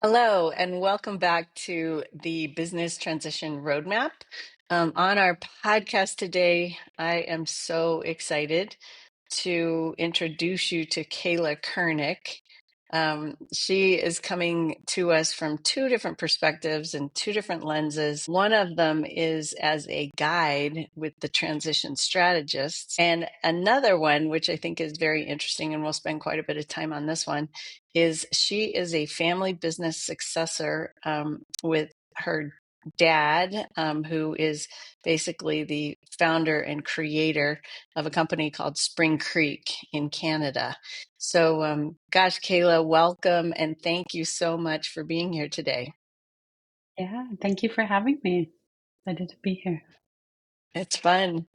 Hello, and welcome back to the Business Transition Roadmap. On our podcast today, I am so excited to introduce you to Kayla Kernick. She is coming to us from two different perspectives and two different lenses. One of them is as a guide with the Transition Strategists, and another one, which I think is very interesting, and we'll spend quite a bit of time on this one, is she is a family business successor with her dad, who is basically the founder and creator of a company called Spring Creek in Canada. So, gosh, Kayla, welcome and thank you so much for being here today. Yeah, thank you for having me. Excited to be here. It's fun.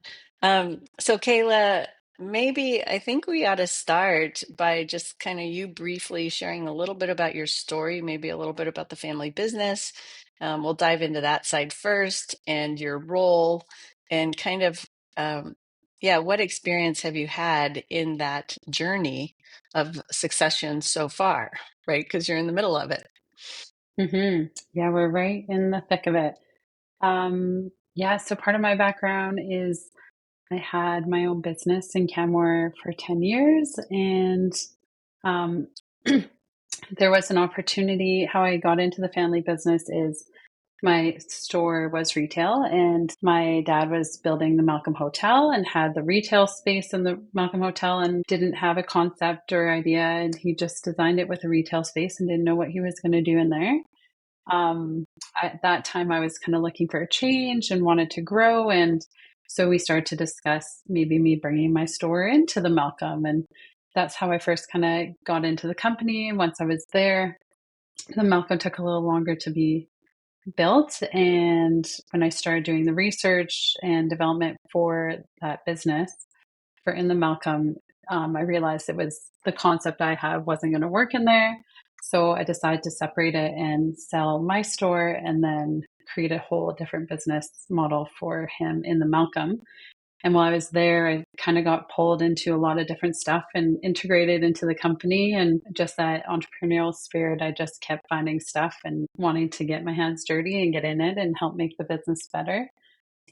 So, Kayla, maybe I think we ought to start by just kind of you briefly sharing a little bit about your story, maybe a little bit about the family business. We'll dive into that side first and your role and kind of, yeah, what experience have you had in that journey of succession so far, right? Because you're in the middle of it. Yeah, we're right in the thick of it. Yeah, so part of my background is I had my own business in Canmore for 10 years, and um, there was an opportunity. How I got into the family business is my store was retail, and my dad was building the Malcolm Hotel and had the retail space in the Malcolm Hotel and didn't have a concept or idea. And he just designed it with a retail space and didn't know what he was going to do in there. At that time, I was kind of looking for a change and wanted to grow. And so we started to discuss maybe me bringing my store into the Malcolm. And that's how I first kind of got into the company. And once I was there, the Malcolm took a little longer to be built. And when I started doing the research and development for that business for in the Malcolm, I realized it was the concept I had wasn't going to work in there. So I decided to separate it and sell my store and then create a whole different business model for him in the Malcolm. And while I was there, I kind of got pulled into a lot of different stuff and integrated into the company. And just that entrepreneurial spirit, I just kept finding stuff and wanting to get my hands dirty and get in it and help make the business better.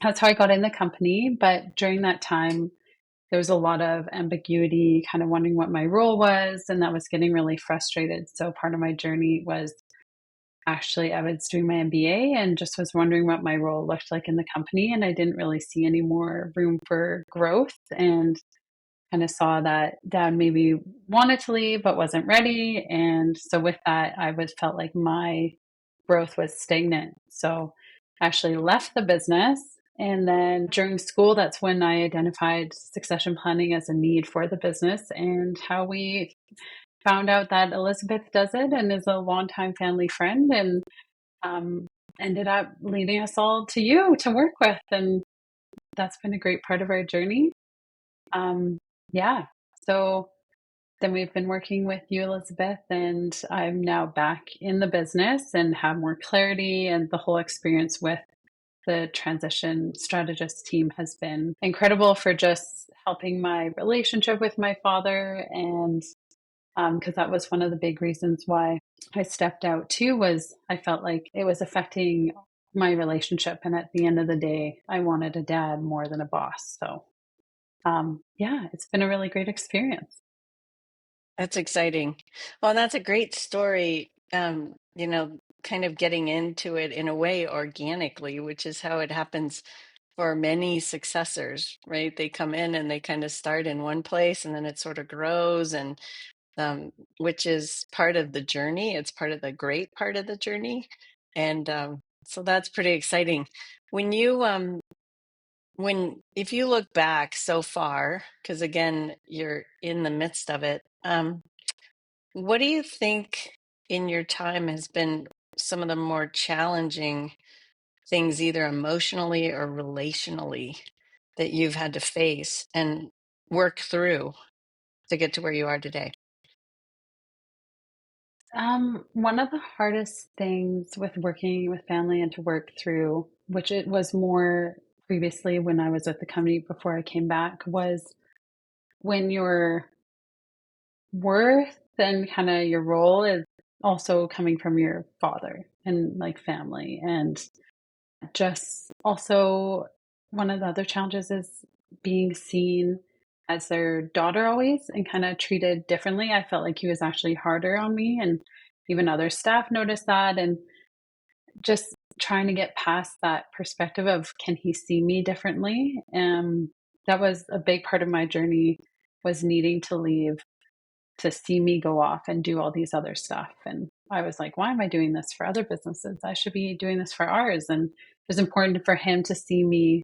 That's how I got in the company. But during that time, there was a lot of ambiguity, kind of wondering what my role was. And that was getting really frustrated. So part of my journey was actually I was doing my MBA and just was wondering what my role looked like in the company. And I didn't really see any more room for growth and kind of saw that dad maybe wanted to leave but wasn't ready. And so with that, I was felt like my growth was stagnant. So I actually left the business. And then during school, that's when I identified succession planning as a need for the business and how we found out that Elizabeth does it and is a longtime family friend and um, ended up leading us all to you to work with. And that's been a great part of our journey. Um, yeah. So then we've been working with you, Elizabeth, and I'm now back in the business and have more clarity. And the whole experience with the transition strategist team has been incredible for just helping my relationship with my father and because that was one of the big reasons why I stepped out too was I felt like it was affecting my relationship and at the end of the day I wanted a dad more than a boss. So yeah, it's been a really great experience. That's exciting. Well, that's a great story. Kind of getting into it in a way organically, which is how it happens for many successors, right? They come in and they kind of start in one place and then it sort of grows and which is part of the journey. It's part of the great part of the journey. And so that's pretty exciting. When you if you look back so far, because again, you're in the midst of it, what do you think in your time has been some of the more challenging things, either emotionally or relationally, that you've had to face and work through to get to where you are today? One of the hardest things with working with family and to work through, which it was more previously when I was with the company before I came back, was when your worth and kind of your role is also coming from your father and like family. And just also, one of the other challenges is being seen as their daughter always and kind of treated differently. I felt like he was actually harder on me, and even other staff noticed that. And just trying to get past that perspective of, can he see me differently? That was a big part of my journey, was needing to leave to see me go off and do all these other stuff. And I was like, why am I doing this for other businesses? I should be doing this for ours. And it was important for him to see me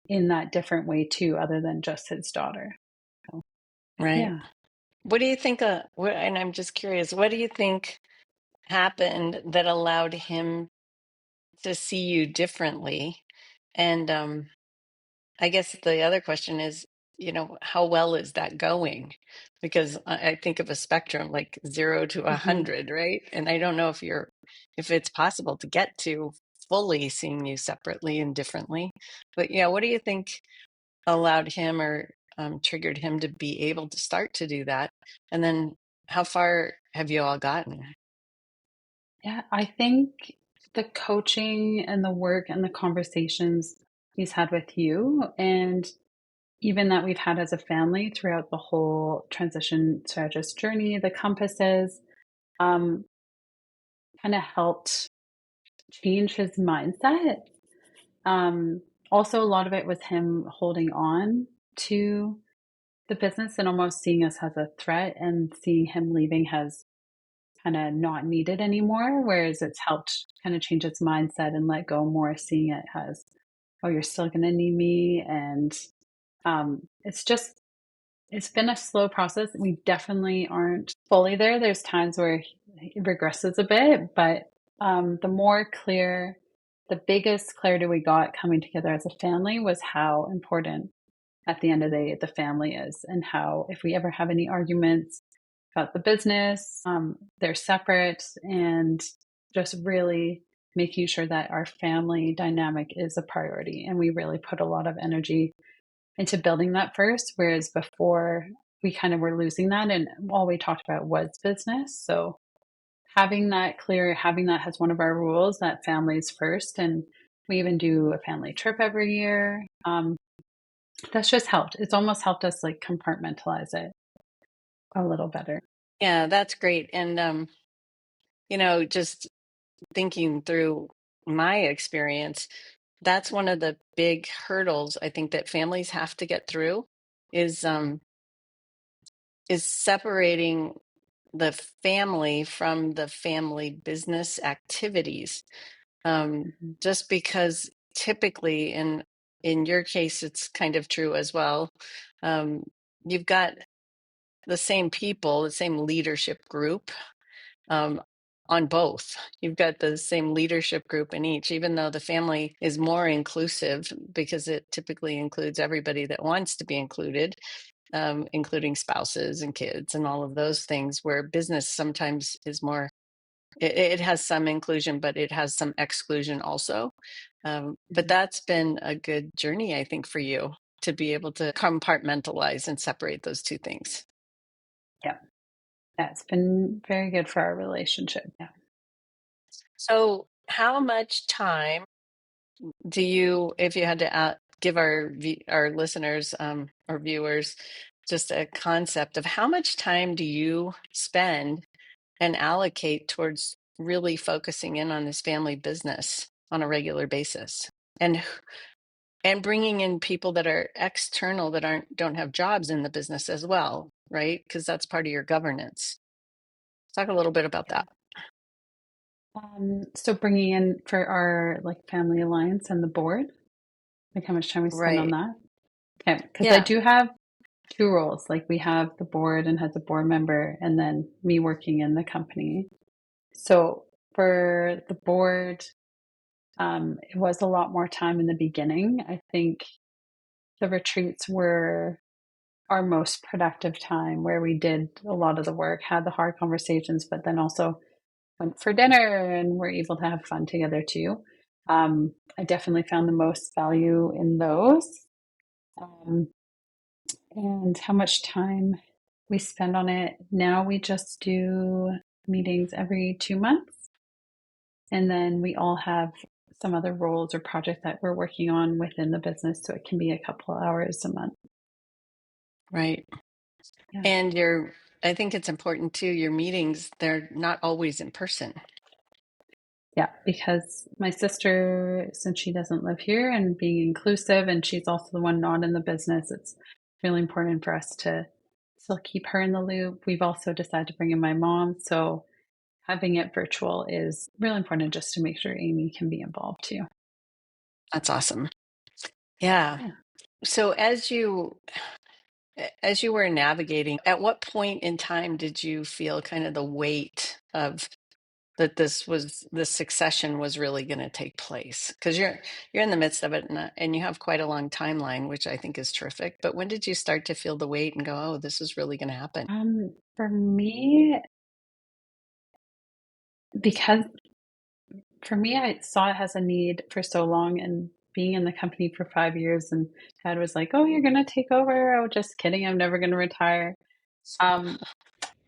in that different way too, other than just his daughter. So, Right. yeah. What do you think, and I'm just curious, what do you think happened that allowed him to see you differently? And I guess the other question is, how well is that going? Because I think of a spectrum like 0 to 100, right? And I don't know if it's possible to get to fully seeing you separately and differently. But yeah, what do you think allowed him or triggered him to be able to start to do that? And then how far have you all gotten? Yeah, I think the coaching and the work and the conversations he's had with you, and even that we've had as a family throughout the whole transition strategist journey, the compasses, um, kind of helped change his mindset. Um, Also, a lot of it was him holding on to the business and almost seeing us as a threat, and seeing him leaving as kind of not needed anymore. Whereas it's helped kind of change its mindset and let go more, seeing it as, oh, you're still going to need me. And it's just, it's been a slow process. We definitely aren't fully there. There's times where he regresses a bit, but the more clear, the biggest clarity we got coming together as a family was how important at the end of the day the family is, and how if we ever have any arguments about the business, they're separate, and just really making sure that our family dynamic is a priority. And we really put a lot of energy into building that first, whereas before we kind of were losing that, and all we talked about was business. So having that clear, having that as one of our rules, that family's first. And we even do a family trip every year. That's just helped. It's almost helped us like compartmentalize it a little better. Yeah, that's great. And just thinking through my experience, that's one of the big hurdles I think that families have to get through is separating the family from the family business activities. Mhm. Just because typically, in your case, it's kind of true as well. Um, you've got the same people, the same leadership group um, on both. You've got the same leadership group in each, even though the family is more inclusive because it typically includes everybody that wants to be included, including spouses and kids and all of those things, where business sometimes is more, it has some inclusion, but it has some exclusion also. But Mhm. that's been a good journey, I think, for you to be able to compartmentalize and separate those two things. Yeah. Yeah. It's been very good for our relationship. Yeah. So, how much time do you, if you had to give our listeners or viewers just a concept of how much time do you spend and allocate towards really focusing in on this family business on a regular basis, and bringing in people that are external that don't have jobs in the business as well, right? Because that's part of your governance. Talk a little bit about Yeah. that. So bringing in for our like family alliance and the board, like how much time we spend on Right. that. Okay. Because I Yeah. do have two roles. Like we have the board and has a board member, and then me working in the company. So for the board, it was a lot more time in the beginning. I think the retreats were our most productive time, where we did a lot of the work, had the hard conversations, but then also went for dinner and were able to have fun together too. I definitely found the most value in those. Um, and how much time we spend on it now, we just do. meetings every 2 months. And then we all have some other roles or projects that we're working on within the business. So it can be a couple of hours a month. Right. Yeah. And I think it's important too, your meetings, they're not always in person. Yeah. Because my sister, since she doesn't live here and being inclusive, and she's also the one not in the business, it's really important for us to still keep her in the loop. We've also decided to bring in my mom. So having it virtual is really important just to make sure Amy can be involved too. That's awesome. Yeah. Yeah. So as you were navigating, at what point in time did you feel kind of the weight of that the succession was really going to take place? Because you're in the midst of it, and you have quite a long timeline, which I think is terrific. But when did you start to feel the weight and go, "Oh, this is really going to happen"? For me, because for me, I saw it as a need for so long, and being in the company for 5 years, and dad was like, "Oh, you're gonna take over." Oh, just kidding. I'm never gonna retire. Um,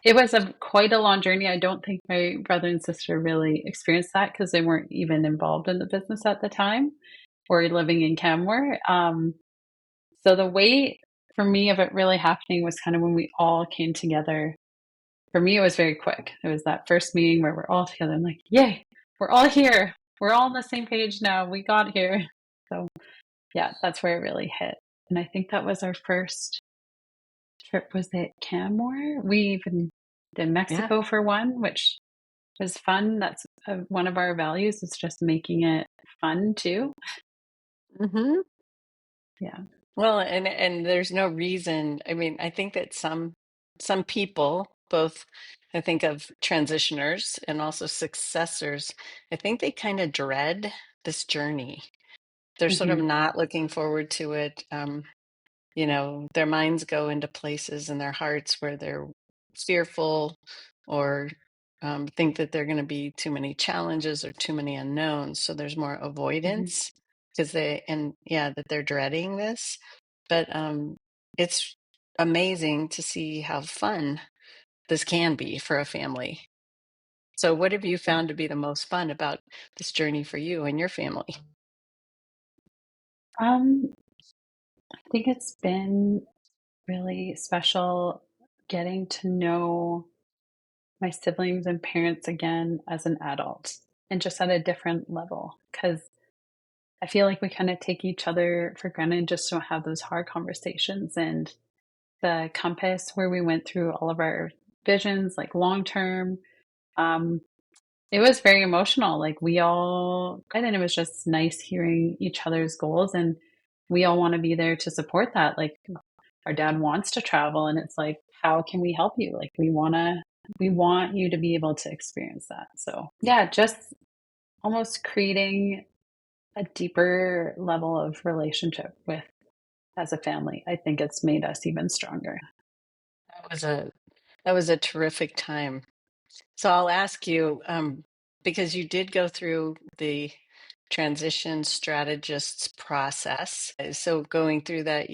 it was a quite a long journey. I don't think my brother and sister really experienced that because they weren't even involved in the business at the time or living in Canmore. So the weight for me of it really happening was kind of when we all came together. For me, it was very quick. It was that first meeting where we're all together. I'm like, yay, we're all here. We're all on the same page now. We got here. So, yeah, that's where it really hit. And I think that was our first trip. Was it Canmore? We even did Yeah. Mexico for one, which was fun. That's one of our values is just making it fun too. Hmm. Yeah. Well, and there's no reason. I mean, I think that some people, both I think of transitioners and also successors, I think they kind of dread this journey. They're sort of Hmm. not looking forward to it. Their minds go into places in their hearts where they're fearful or think that there are going to be too many challenges or too many unknowns. So there's more Hmm. avoidance that they're dreading this. But it's amazing to see how fun this can be for a family. So, what have you Yeah. found to be the most fun about this journey for you and your family? Um, I think it's been really special getting to know my siblings and parents again as an adult and just at a different level because I feel like we kind of take each other for granted and just don't have those hard conversations. And the compass where we went through all of our visions, like long term, um, it was very emotional. Like we all, and then it was just nice hearing each other's goals, and we all want to be there to support that. Like our dad wants to travel, and it's like, how can we help you? Like we want you to be able to experience that. So yeah, just almost creating a deeper level of relationship with as a family. I think it's made us even stronger. That was a that was a terrific time. So I'll ask you, because you did go through the transition strategists process. So going through that,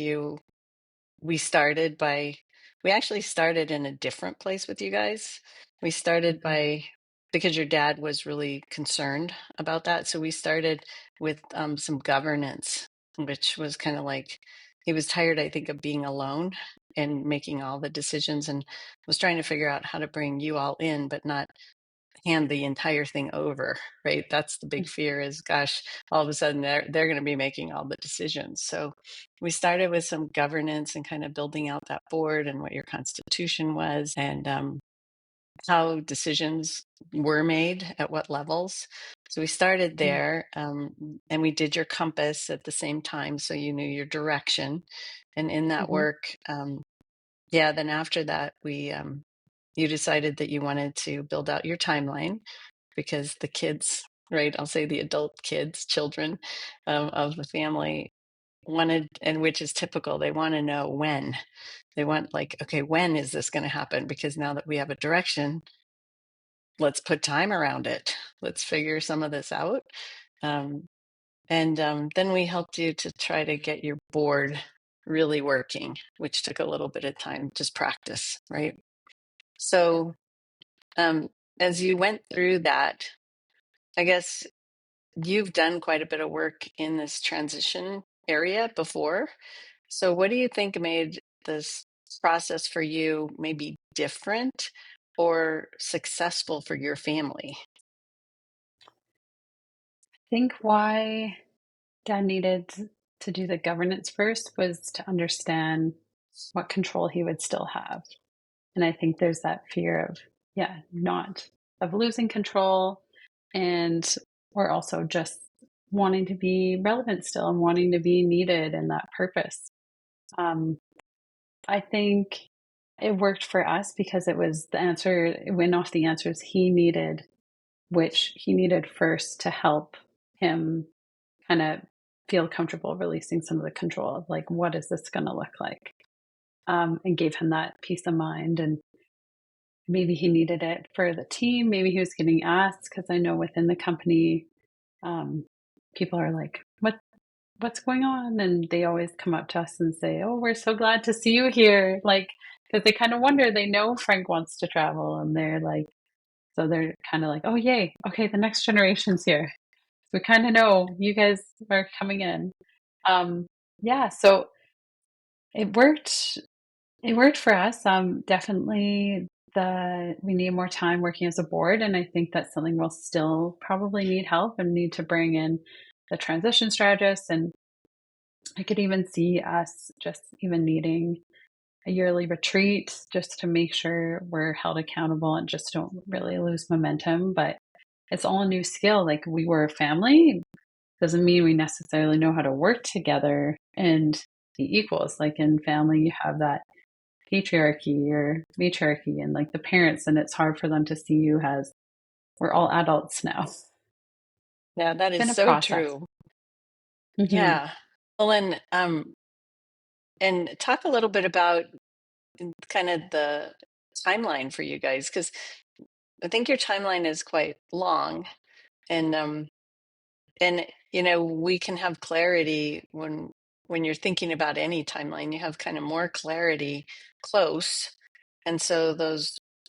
we started by, we actually started in a different place with you guys. We started Mhm. by, because your dad was really concerned about that. So we started with some governance, which was kind of like, he was tired, I think, of being alone and making all the decisions, and was trying to figure out how to bring you all in, but not hand the entire thing over, right? That's the big fear is, gosh, all of a sudden they're going to be making all the decisions. So we started with some governance and kind of building out that board and what your constitution was, and how decisions were made at what levels. So we started Mhm. there, and we did your compass at the same time, so you knew your direction. And in that Mhm. work, yeah, then after that, you decided that you wanted to build out your timeline because the kids, right? I'll say the adult kids, children of the family wanted, and which is typical, they want to know when. They want, like, okay, when is this going to happen? Because now that we have a direction, let's put time around it. Let's figure some of this out. Um, and then we helped you to try to get your board really working, which took a little bit of time, just practice, right? So, as you went through that, I guess you've done quite a bit of work in this transition area before. So, what do you think made this process for you maybe different or successful for your family? I think why Dad needed to do the governance first was to understand what control he would still have. And I think there's that fear of, yeah, not of losing control. And we're also just wanting to be relevant still and wanting to be needed in that purpose. Um, I think it worked for us because it was the answer, it went off the answers he needed, which he needed first to help him kind of feel comfortable releasing some of the control of like, what is this going to look like? And gave him that peace of mind. And maybe he needed it for the team. Maybe he was getting asked because I know within the company, um, people are like, what's going on? And they always come up to us and say, oh, we're so glad to see you here. Like, because they kind of wonder, they know Frank wants to travel and they're like, so they're kind of like, oh, yay. Okay, the next generation's here. We kind of know you guys are coming in. Um, yeah, so it worked. It worked for us. Definitely we need more time working as a board, and I think that's something we'll still probably need help and need to bring in the transition strategists. And I could even see us just even needing a yearly retreat just to make sure we're held accountable and just don't really lose momentum. But it's all a new skill. Like we were a family, doesn't mean we necessarily know how to work together and be equals. Like in family, you have that patriarchy or matriarchy and like the parents, and it's hard for them to see you as we're all adults now. It's Yeah, that is been a so process. true. Hmm. Yeah. Well, and talk a little bit about kind of the timeline for you guys, because I think your timeline is quite long, and we can have clarity when you're thinking about any timeline. You have kind of more clarity close, and so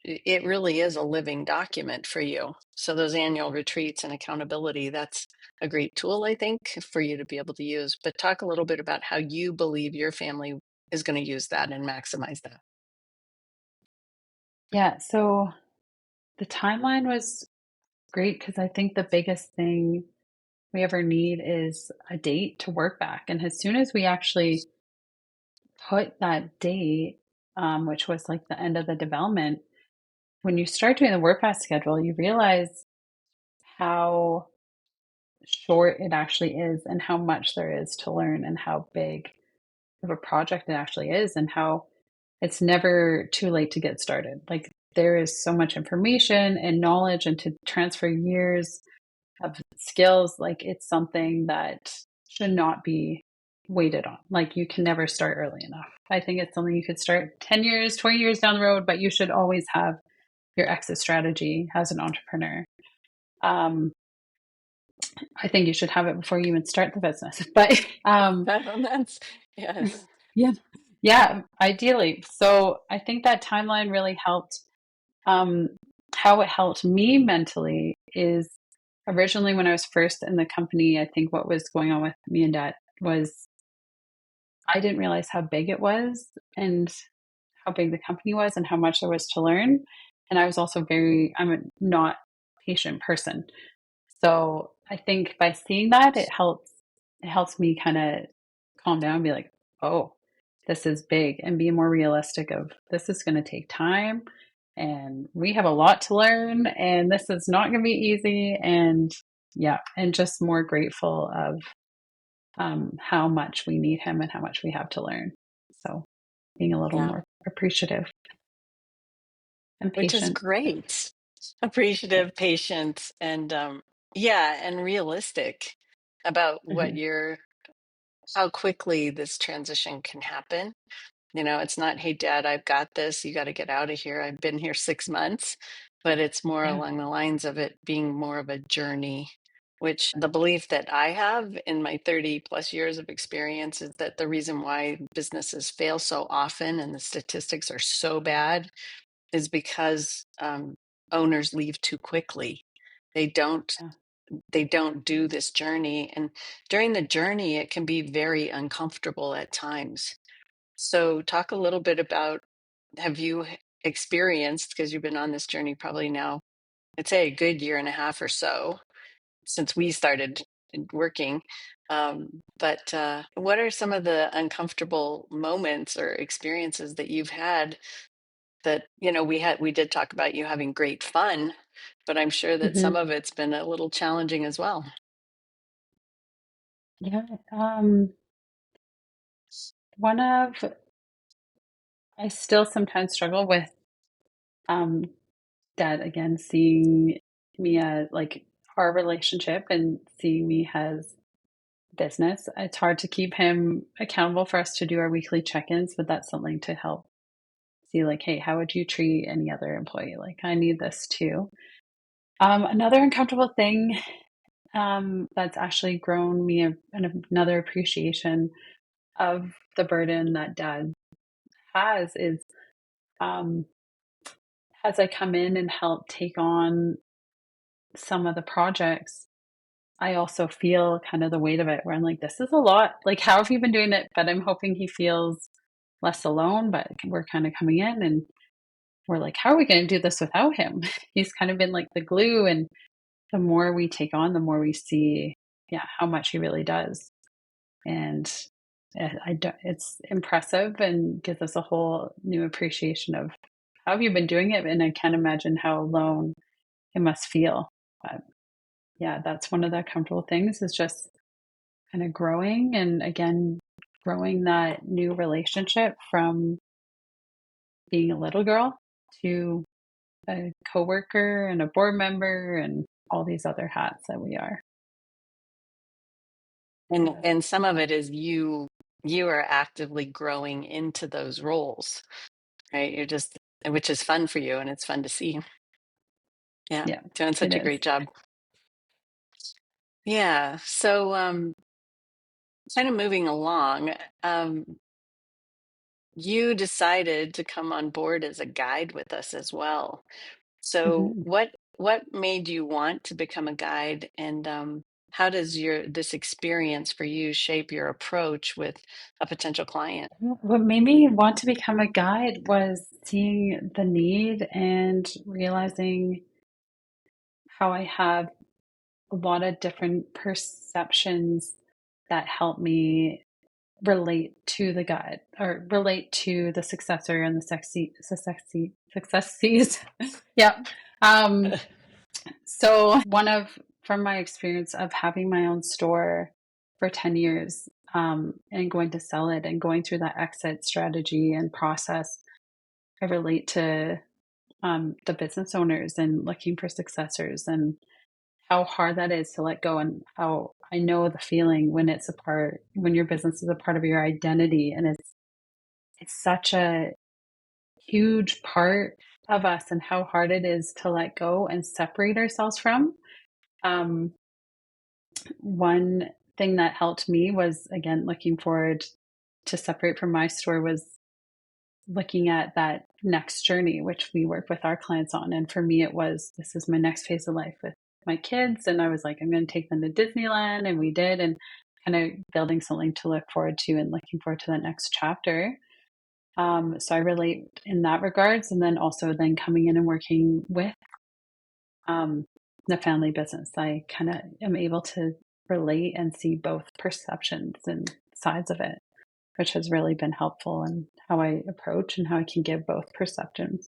it really is a living document for you. So those annual retreats and accountability, that's a great tool, I think, for you to be able to use. But talk a little bit about how you believe your family is going to use that and maximize that. Yeah, so the timeline was great because I think the biggest thing we ever need is a date to work back. And as soon as we actually put that date, which was like the end of the development, when you start doing the work back schedule, you realize how short it actually is and how much there is to learn and how big of a project it actually is and how it's never too late to get started. Like there is so much information and knowledge and to transfer years of skills. Like it's something that should not be waited on. Like you can never start early enough. I think it's something you could start 10 years, 20 years down the road, but you should always have your exit strategy as an entrepreneur. Um, I think you should have it before you even start the business. But That's yes. yeah, yeah, ideally. So I think that timeline really helped. Um, how it helped me mentally is originally when I was first in the company, I think what was going on with me and Dad was I didn't realize how big it was and how big the company was and how much there was to learn. And I was also I'm a not patient person. So I think by seeing that, it helps me kind of calm down and be like, oh, this is big and be more realistic of this is going to take time and we have a lot to learn and this is not going to be easy. And yeah, and just more grateful of how much we need him and how much we have to learn. So being a little Yeah, more appreciative and which is patient. great. Yeah. Appreciative, patient, and yeah, and realistic about Hmm. how quickly this transition can happen. It's not, hey, Dad, I've got this. You got to get out of here. I've been here 6 months, but it's more Yeah. along the lines of it being more of a journey, which the belief that I have in my 30 plus years of experience is that the reason why businesses fail so often and the statistics are so bad is because owners leave too quickly. They don't Yeah. they don't do this journey, and during the journey it can be very uncomfortable at times. So talk a little bit about, have you experienced, because you've been on this journey probably now, I'd say a good year and a half or so since we started working. But what are some of the uncomfortable moments or experiences that you've had that, we did talk about you having great fun, but I'm sure that some Hmm. of it's been a little challenging as well. Yeah. One of I still sometimes struggle with um, Dad again seeing me as like our relationship and seeing me as business. It's hard to keep him accountable for us to do our weekly check-ins, but that's something to help see like, hey, how would you treat any other employee? Like, I need this too. Another uncomfortable thing that's actually grown me another appreciation of the burden that Dad has is um, as I come in and help take on some of the projects, I also feel kind of the weight of it where I'm like, this is a lot. Like, how have you been doing it? But I'm hoping he feels less alone. But we're kind of coming in and we're like, how are we going to do this without him? He's kind of been like the glue. And the more we take on, the more we see, yeah, how much he really does. And it's impressive and gives us a whole new appreciation of how have you been doing it. And I can't imagine how alone it must feel. But yeah, that's one of the comfortable things is just kind of growing and again, growing that new relationship from being a little girl to a coworker and a board member and all these other hats that we are. And some of it is you are actively growing into those roles, right? You're just, which is fun for you and it's fun to see. Yeah, Yeah, doing it such a is. great job. Yeah. So kind of moving along, um you decided to come on board as a guide with us as well. So Hmm. what made you want to become a guide, and how does your this experience for you shape your approach with a potential client? What made me want to become a guide was seeing the need and realizing how I have a lot of different perceptions that help me relate to the guide or relate to the successor and the successes. Yep. So one of from my experience of having my own store for 10 years and going to sell it and going through that exit strategy and process, I relate to the business owners and looking for successors and how hard that is to let go and how I know the feeling when it's a part when your business is a part of your identity and it's such a huge part of us and how hard it is to let go and separate ourselves from. Um, one thing that helped me was again looking forward to separate from my store was looking at that next journey, which we work with our clients on. And for me, it was this is my next phase of life with my kids. And I was like, I'm going to take them to Disneyland. And we did, and kind of building something to look forward to and looking forward to the next chapter. So I relate in that regards. And then also then coming in and working with um, the family business, I kind of am able to relate and see both perceptions and sides of it, which has really been helpful in how I approach and how I can give both perceptions.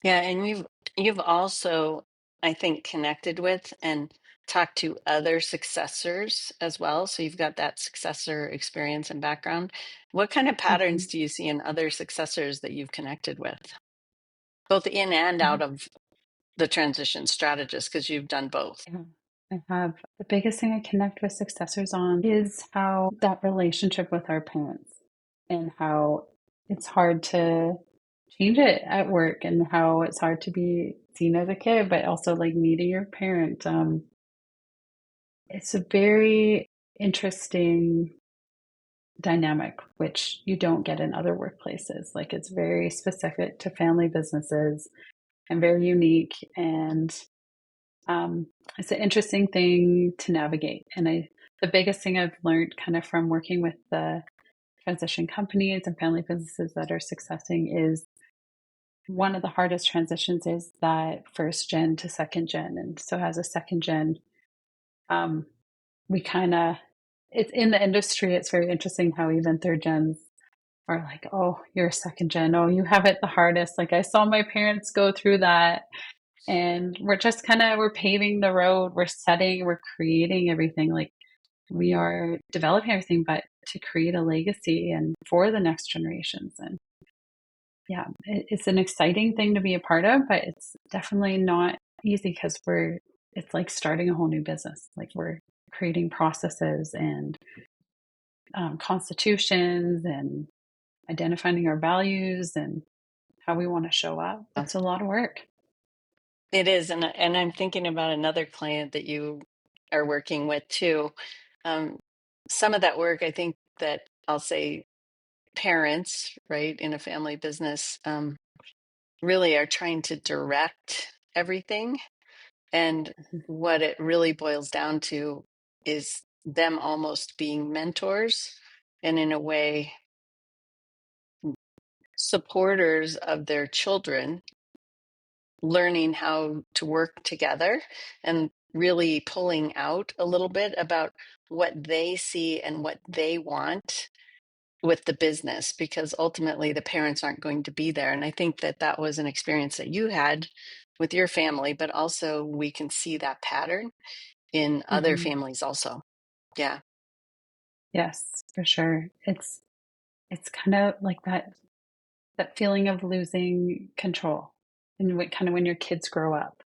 Yeah, and you've also, I think, connected with and talked to other successors as well. So you've got that successor experience and background. What kind of Mhm. patterns do you see in other successors that you've connected with, both in and Yeah, out of the transition strategist, because you've done both? yeah. I have the biggest thing I connect with successors on is how that relationship with our parents and how it's hard to change it at work and how it's hard to be seen as a kid, but also like meeting your parent. It's a very interesting dynamic, which you don't get in other workplaces. Like it's very specific to family businesses and very unique. And it's an interesting thing to navigate. And the biggest thing I've learned kind of from working with the transition companies and family businesses that are successing is one of the hardest transitions is that first gen to second gen. And so as a second gen, um, we kind of, it's in the industry, it's very interesting how even third gens are like, oh, you're a second gen. Oh, you have it the hardest. Like I saw my parents go through that. And we're just kind of, we're paving the road. We're creating everything. Like we are developing everything, but to create a legacy and for the next generations. And yeah, it's an exciting thing to be a part of, but it's definitely not easy because it's like starting a whole new business. Like we're creating processes and constitutions and identifying our values and how we want to show up. It's a lot of work. It is, and I'm thinking about another client that you are working with too. Um, some of that work, I think that I'll say parents, right, in a family business, really are trying to direct everything. And what it really boils down to is them almost being mentors and, in a way, supporters of their children learning how to work together and really pulling out a little bit about what they see and what they want with the business, because ultimately the parents aren't going to be there. And I think that that was an experience that you had with your family, but also we can see that pattern in other Mm-hmm. families also. Yeah. Yes, for sure. It's kind of like that feeling of losing control, and kind of when your kids grow up,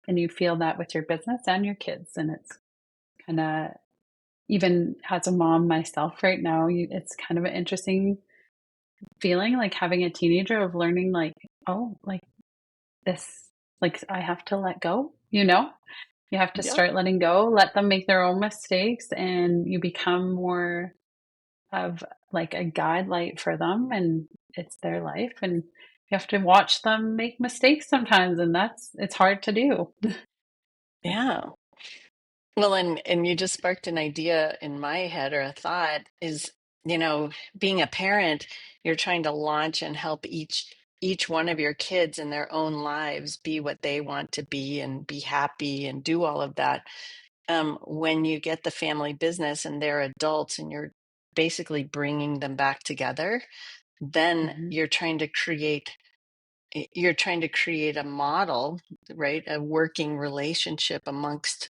and you feel that with your business and your kids, and it's kind of even as a mom myself right now, it's kind of an interesting feeling, like having a teenager of learning, like oh, like this, like I have to let go. You have to Yep. start letting go, let them make their own mistakes, and you become more of like a guide light for them, and it's their life, and you have to watch them make mistakes sometimes, and it's hard to do. Yeah. Well, and you just sparked an idea in my head, or a thought is, being a parent, you're trying to launch and help each one of your kids in their own lives be what they want to be and be happy and do all of that. When you get the family business and they're adults and you're basically bringing them back together, then Hmm. you're trying to create a model, right? A working relationship amongst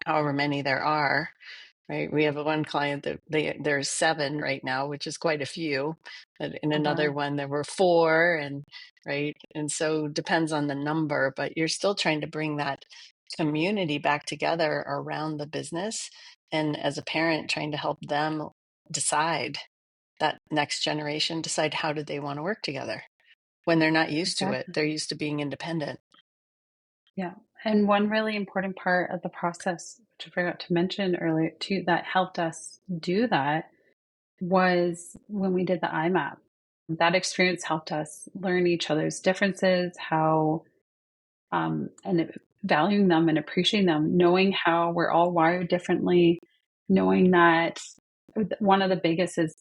however many there are, right? We have one client that there's seven right now, which is quite a few. But in Oh another wow. one, there were four, and right. And so depends on the number, but you're still trying to bring that community back together around the business. And as a parent, trying to help them decide, that next generation decide how do they want to work together when they're not used to it. Exactly. They're used to being independent. Yeah. And one really important part of the process, which I forgot to mention earlier too, that helped us do that was when we did the IMAP. That experience helped us learn each other's differences, how valuing them and appreciating them, knowing how we're all wired differently, knowing that one of the biggest is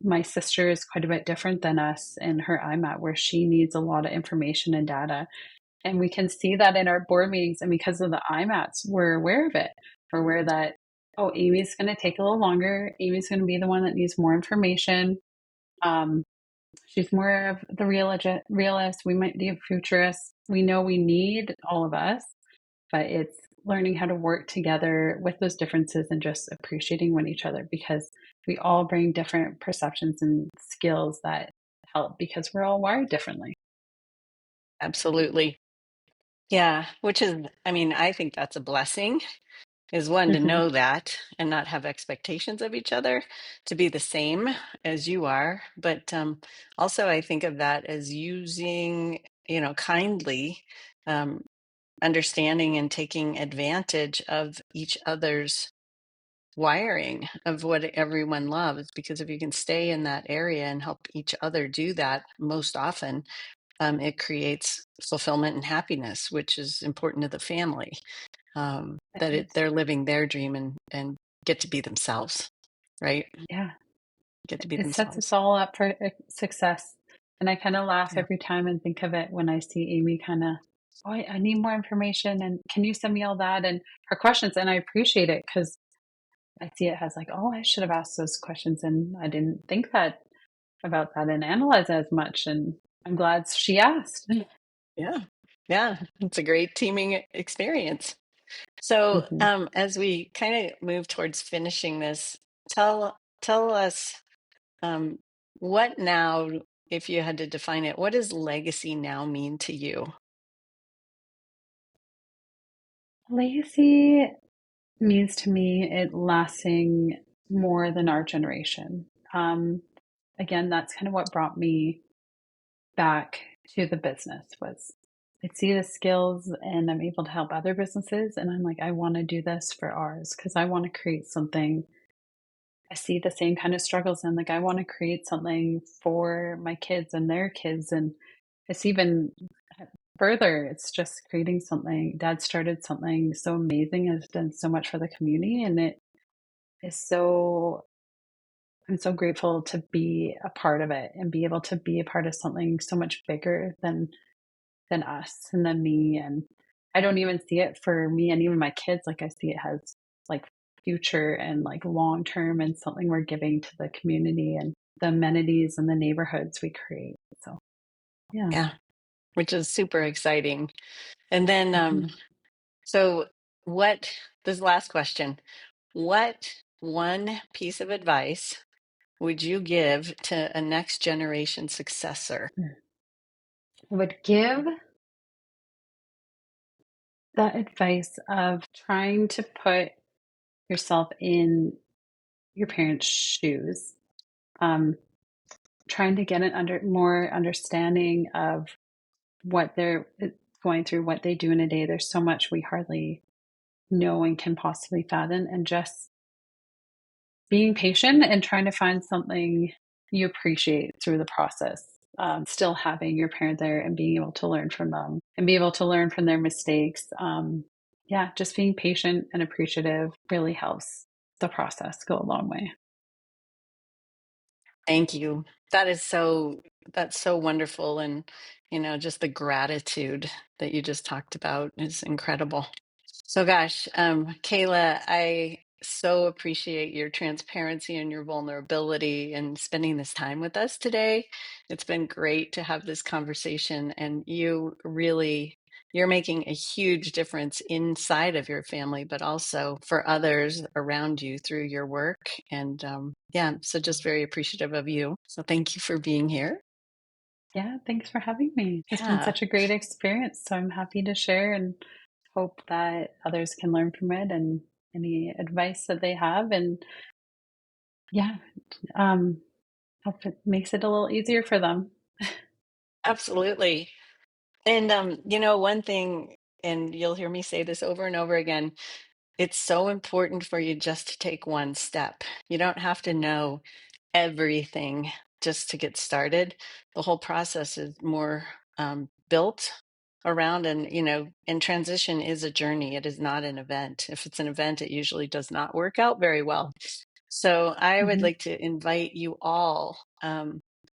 my sister is quite a bit different than us in her IMAT, where she needs a lot of information and data. And we can see that in our board meetings. And because of the IMATs, we're aware of it. We're aware that, oh, Amy's going to take a little longer. Amy's going to be the one that needs more information. Um, she's more of the realist. We might be a futurist. We know we need all of us, but it's learning how to work together with those differences and just appreciating one each other, because we all bring different perceptions and skills that help because we're all wired differently. Absolutely. Yeah. Which is, I mean, I think that's a blessing, is one to Hmm. know that and not have expectations of each other to be the same as you are. But also, I think of that as using, kindly, um, understanding and taking advantage of each other's wiring of what everyone loves. Because if you can stay in that area and help each other do that most often, it creates fulfillment and happiness, which is important to the family. They're living their dream and get to be themselves, right? Yeah, Get to be it sets us themselves. all up for success. And I kind of laugh Yeah. every time and think of it when I see Amy kind of, oh, I need more information. And can you send me all that? And her questions. And I appreciate it because I see it as like, oh, I should have asked those questions. And I didn't think that about that and analyze it as much. And I'm glad she asked. Yeah. Yeah. It's a great teaming experience. So, Mhm. as we kind of move towards finishing this, tell us um, what now, if you had to define it, what does legacy now mean to you? Legacy means to me it lasting more than our generation. Um, Again, that's kind of what brought me back to the business was I see the skills and I'm able to help other businesses and I'm like I want to do this for ours because I want to create something. I see the same kind of struggles and like I want to create something for my kids and their kids and it's even further it's just creating something. Dad started something so amazing, has done so much for the community and it is so I'm so grateful to be a part of it and be able to be a part of something so much bigger than us and than me. And I don't even see it for me and even my kids. Like I see it as like future and like long term and something we're giving to the community and the amenities and the neighborhoods we create. So yeah. Yeah, which is super exciting. And then, Mhm. so what, this last question, what one piece of advice would you give to a next generation successor? I would give that advice of trying to put yourself in your parents' shoes, um, trying to get an more understanding of what they're going through, what they do in a day. There's so much we hardly know and can possibly fathom, and just being patient and trying to find something you appreciate through the process. Still having your parent there and being able to learn from them and be able to learn from their mistakes. Yeah, just being patient and appreciative really helps the process go a long way. Thank you. That's so wonderful. And, just the gratitude that you just talked about is incredible. So, gosh, Kayla, I so appreciate your transparency and your vulnerability and spending this time with us today. It's been great to have this conversation, and you're making a huge difference inside of your family, but also for others around you through your work. And yeah, so just very appreciative of you. So, thank you for being here. Yeah, thanks for having me. It's been Yeah. such a great experience. So I'm happy to share and hope that others can learn from it and any advice that they have. And yeah, um, hope it makes it a little easier for them. Absolutely. And one thing, and you'll hear me say this over and over again, it's so important for you just to take one step. You don't have to know everything just to get started. The whole process is more built around, and transition is a journey. It is not an event. If it's an event, it usually does not work out very well. So I would Hmm. like to invite you all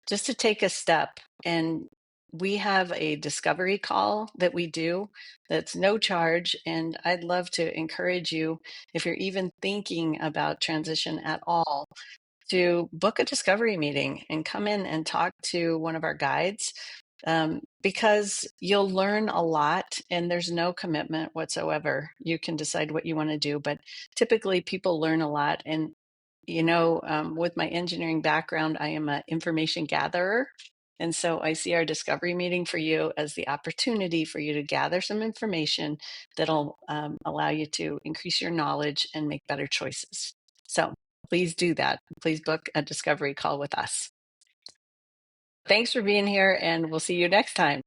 just to take a step. And we have a discovery call that we do that's no charge. And I'd love to encourage you, if you're even thinking about transition at all, to book a discovery meeting and come in and talk to one of our guides, because you'll learn a lot and there's no commitment whatsoever. You can decide what you want to do, but typically people learn a lot. And with my engineering background, I am an information gatherer. And so I see our discovery meeting for you as the opportunity for you to gather some information that'll allow you to increase your knowledge and make better choices. So please do that. Please book a discovery call with us. Thanks for being here, and we'll see you next time.